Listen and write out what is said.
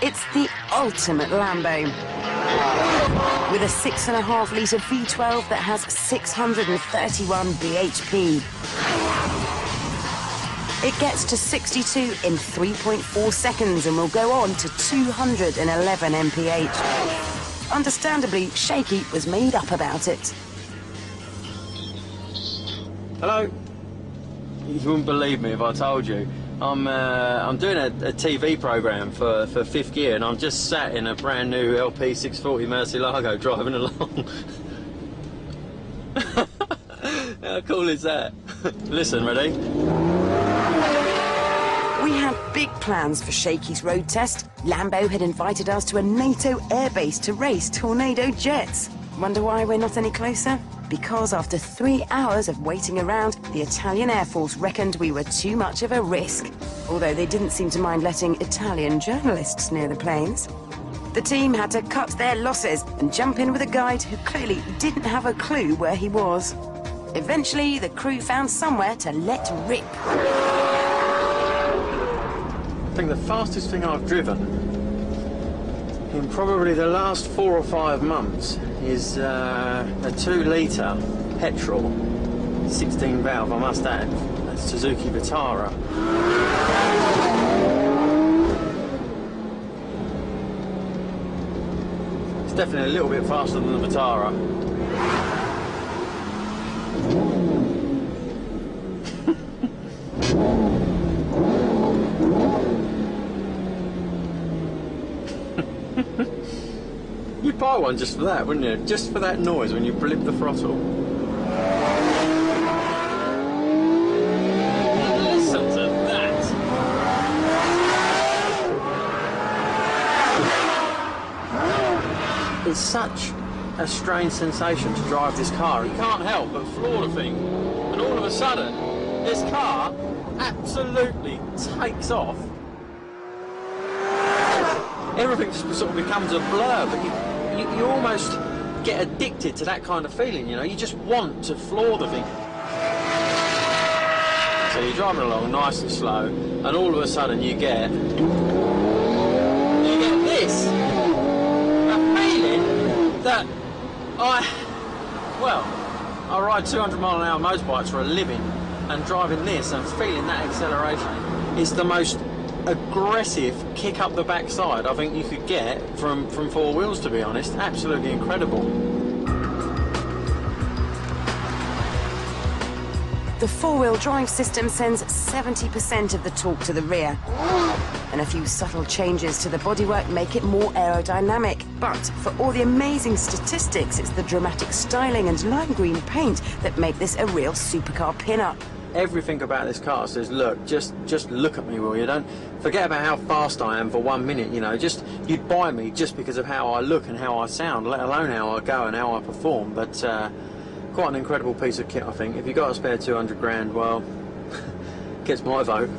It's the ultimate Lambo. With a 6.5-litre V12 that has 631 bhp. It gets to 62 in 3.4 seconds and will go on to 211 mph. Understandably, Shaky was made up about it. Hello. You wouldn't believe me if I told you. I'm doing a TV programme for Fifth Gear, and I'm just sat in a brand new LP640 Murcielago driving along. How cool is that? Listen, ready? We had big plans for Shaky's road test. Lambo had invited us to a NATO airbase to race Tornado jets. Wonder why we're not any closer? Because after 3 hours of waiting around, the Italian Air Force reckoned we were too much of a risk. Although they didn't seem to mind letting Italian journalists near the planes. The team had to cut their losses and jump in with a guide who clearly didn't have a clue where he was. Eventually, the crew found somewhere to let rip. I think the fastest thing I've driven in probably the last 4 or 5 months is a 2-litre petrol, 16 valve, I must add. That's Suzuki Vitara. It's definitely a little bit faster than the Vitara. You'd buy one just for that, wouldn't you? Just for that noise when you blip the throttle. Listen to that! It's such a strange sensation to drive this car. You can't help but floor the thing. And all of a sudden, this car absolutely takes off. Everything just sort of becomes a blur, but you almost get addicted to that kind of feeling, you know? You just want to floor the thing. So you're driving along nice and slow, and all of a sudden you get this. A feeling that I ride 200-mile-an-hour motorbikes for a living, and driving this and feeling that acceleration is the most aggressive kick up the backside I think you could get from 4 wheels, to be honest. Absolutely incredible. The 4-wheel drive system sends 70% of the torque to the rear. And a few subtle changes to the bodywork make it more aerodynamic. But for all the amazing statistics, it's the dramatic styling and lime green paint that make this a real supercar pin-up. Everything about this car says, look, just look at me, will you? Don't forget about how fast I am for 1 minute, you know. Just, you'd buy me just because of how I look and how I sound, let alone how I go and how I perform. But quite an incredible piece of kit, I think. If you've got a spare 200 grand, well, gets my vote.